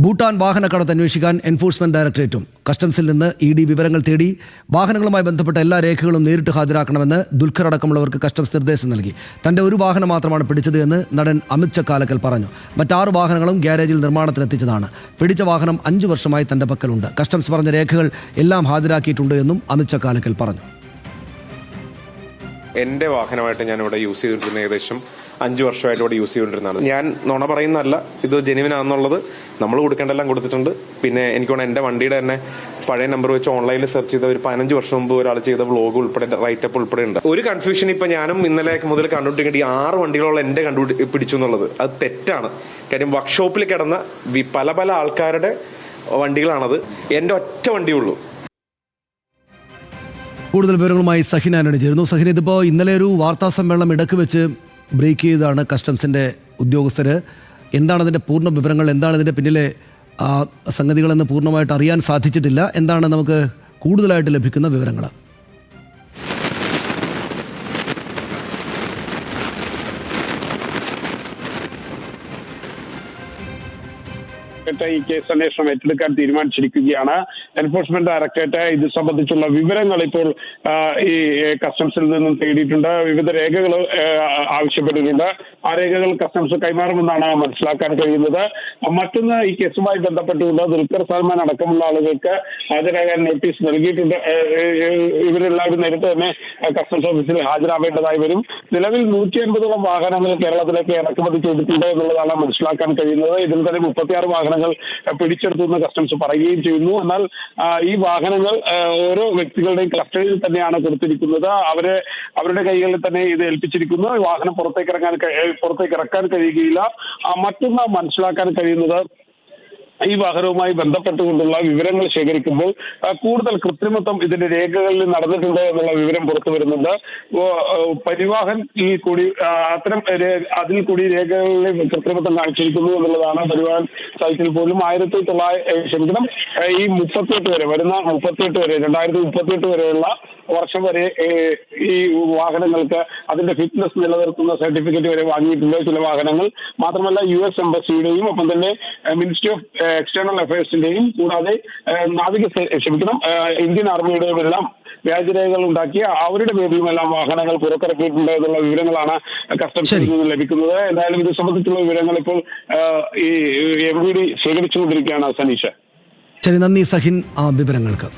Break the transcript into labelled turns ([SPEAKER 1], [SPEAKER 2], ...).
[SPEAKER 1] ഭൂട്ടാൻ വാഹനക്കടത്ത് അന്വേഷിക്കാൻ എൻഫോഴ്സ്മെന്റ് ഡയറക്ടറേറ്റും കസ്റ്റംസിൽ നിന്ന് ഇഡി വിവരങ്ങൾ തേടി. വാഹനങ്ങളുമായി ബന്ധപ്പെട്ട എല്ലാ രേഖകളും നേരിട്ട് ഹാജരാക്കണമെന്ന് ദുൽഖർ അടക്കമുള്ളവർക്ക് കസ്റ്റംസ് നിർദ്ദേശം നൽകി. തന്റെ ഒരു വാഹനം മാത്രമാണ് പിടിച്ചത് എന്ന് നടൻ അമിത് ചക്കാലക്കൽ പറഞ്ഞു. മറ്റാറ് വാഹനങ്ങളും ഗ്യാരേജിൽ നിർമ്മാണത്തിനെത്തിച്ചതാണ്. പിടിച്ച വാഹനം 5 വർഷമായി തന്റെ പക്കലുണ്ട്. കസ്റ്റംസ് പറഞ്ഞ രേഖകൾ എല്ലാം ഹാജരാക്കിയിട്ടുണ്ട് എന്നും അമിത് ചക്കാലക്കൽ പറഞ്ഞു.
[SPEAKER 2] എൻ്റെ വാഹനമായിട്ട് ഞാനിവിടെ യൂസ് ചെയ്തിരുന്ന ഏകദേശം 5 വർഷമായിട്ട് ഇവിടെ യൂസ് ചെയ്തുകൊണ്ടിരുന്നതാണ്. ഞാൻ നുണ പറയുന്നതല്ല, ഇത് ജെനുവിനാണെന്നുള്ളത് നമ്മൾ കൊടുക്കേണ്ടെല്ലാം കൊടുത്തിട്ടുണ്ട്. പിന്നെ എനിക്ക് തോന്നുന്നു എൻ്റെ വണ്ടിയുടെ തന്നെ പഴയ നമ്പർ വെച്ച് ഓൺലൈനിൽ സെർച്ച് ചെയ്ത ഒരു 15 വർഷം മുമ്പ് ഒരാൾ ചെയ്ത വ്ളോഗ് ഉൾപ്പെടെ റൈറ്റപ്പ് ഉൾപ്പെടെ ഉണ്ട്. ഒരു കൺഫ്യൂഷൻ ഇപ്പം ഞാനും ഇന്നലെ മുതൽ കണ്ടുപിടിക്കേണ്ടി 6 വണ്ടികളോളം എൻ്റെ പിടിച്ചു എന്നുള്ളത് അത് തെറ്റാണ്. കാര്യം വർക്ക്ഷോപ്പിൽ കിടന്ന പല പല ആൾക്കാരുടെ വണ്ടികളാണത്. എൻ്റെ ഒറ്റ വണ്ടിയുള്ളൂ.
[SPEAKER 1] കൂടുതൽ വിവരങ്ങളുമായി സഹിൻ ആന്റണി ചേരുന്നു. സഹിൻ, ഇതിപ്പോൾ ഇന്നലെ ഒരു വാർത്താ സമ്മേളനം ഇടക്ക് വെച്ച് ബ്രേക്ക് ചെയ്തതാണ് കസ്റ്റംസിൻ്റെ ഉദ്യോഗസ്ഥർ. എന്താണ് അതിൻ്റെ പൂർണ്ണ വിവരങ്ങൾ, എന്താണ് ഇതിൻ്റെ പിന്നിലെ സംഗതികളെന്ന് പൂർണ്ണമായിട്ട് അറിയാൻ സാധിച്ചിട്ടില്ല. എന്താണ് നമുക്ക് കൂടുതലായിട്ട് ലഭിക്കുന്ന വിവരങ്ങൾ?
[SPEAKER 3] ഈ കേസ് അന്വേഷണം ഏറ്റെടുക്കാൻ തീരുമാനിച്ചിരിക്കുകയാണ്. എൻഫോഴ്സ്മെന്റ് ഡയറക്ടറേറ്റ് ഇത് സംബന്ധിച്ചുള്ള വിവരങ്ങൾ ഇപ്പോൾ ഈ കസ്റ്റംസിൽ നിന്നും തേടിയിട്ടുണ്ട്. വിവിധ രേഖകൾ ആവശ്യപ്പെട്ടിട്ടുണ്ട്. ആ രേഖകൾ കസ്റ്റംസ് കൈമാറുമെന്നാണ് മനസ്സിലാക്കാൻ കഴിയുന്നത്. മറ്റൊന്ന്, ഈ കേസുമായി ബന്ധപ്പെട്ടുകൊണ്ട് ദുൽഖർ സൽമാൻ അടക്കമുള്ള ആളുകൾക്ക് ഹാജരാകാൻ നോട്ടീസ് നൽകിയിട്ടുണ്ട്. ഇവരെല്ലാവരും നേരിട്ട് തന്നെ കസ്റ്റംസ് ഓഫീസിൽ ഹാജരാവേണ്ടതായി വരും. നിലവിൽ 150ഓളം വാഹനങ്ങൾ കേരളത്തിലേക്ക് ഇറക്കുമതി ചെയ്തിട്ടുണ്ട് എന്നുള്ളതാണ് മനസ്സിലാക്കാൻ കഴിയുന്നത്. ഇതിൽ തന്നെ 36 വാഹനങ്ങൾ പിടിച്ചെടുത്തുവെന്ന് കസ്റ്റംസ് പറയുകയും ചെയ്യുന്നു. എന്നാൽ ഈ വാഹനങ്ങൾ ഓരോ വ്യക്തികളുടെയും കസ്റ്റഡിയിൽ തന്നെയാണ് കൊടുത്തിരിക്കുന്നത്. അവരുടെ കൈകളിൽ തന്നെ ഇത് ഏൽപ്പിച്ചിരിക്കുന്നു. വാഹനം പുറത്തേക്ക് ഇറക്കാൻ കഴിയുകയില്ല. മറ്റൊന്ന് മനസ്സിലാക്കാൻ കഴിയുന്നത്, ഈ വാഹനവുമായി ബന്ധപ്പെട്ടുകൊണ്ടുള്ള വിവരങ്ങൾ ശേഖരിക്കുമ്പോൾ കൂടുതൽ കൃത്രിമത്വം ഇതിന്റെ രേഖകളിൽ നടന്നിട്ടുണ്ട് എന്നുള്ള വിവരം പുറത്തു വരുന്നുണ്ട്. പരിവാഹൻ കൂടി അത്തരം അതിൽ കൂടി രേഖകളിൽ കൃത്രിമത്വം കാണിച്ചിരിക്കുന്നു എന്നുള്ളതാണ്. പരിവാഹൻ സൈറ്റിൽ പോലും 2038 വരെ വരുന്ന 2038 വരെയുള്ള വർഷം വരെ ഈ വാഹനങ്ങൾക്ക് അതിന്റെ ഫിറ്റ്നസ് നിലനിർത്തുന്ന സർട്ടിഫിക്കറ്റ് വരെ വാങ്ങിയിട്ടുണ്ട് ചില വാഹനങ്ങൾ. മാത്രമല്ല US എംബസിയുടെയും ഒപ്പം തന്നെ മിനിസ്ട്രി ഓഫ് എക്സ്റ്റേണൽ അഫയേഴ്സിന്റെയും കൂടാതെ ഇന്ത്യൻ ആർമിയുടെയും എല്ലാം വ്യാജരേഖകൾ ഉണ്ടാക്കി അവരുടെ പേരിലുമെല്ലാം വാഹനങ്ങൾ പുറത്തിറക്കിയിട്ടുണ്ട് എന്നുള്ള വിവരങ്ങളാണ് കസ്റ്റംസിൽ നിന്ന് ലഭിക്കുന്നത്. എന്തായാലും ഇത് സംബന്ധിച്ചുള്ള വിവരങ്ങൾ ഇപ്പോൾ ഈ MVD ശേഖരിച്ചുകൊണ്ടിരിക്കുകയാണ്. സനീഷ,
[SPEAKER 1] ശരി, നന്ദി സഹിൻ ആ വിവരങ്ങൾക്ക്.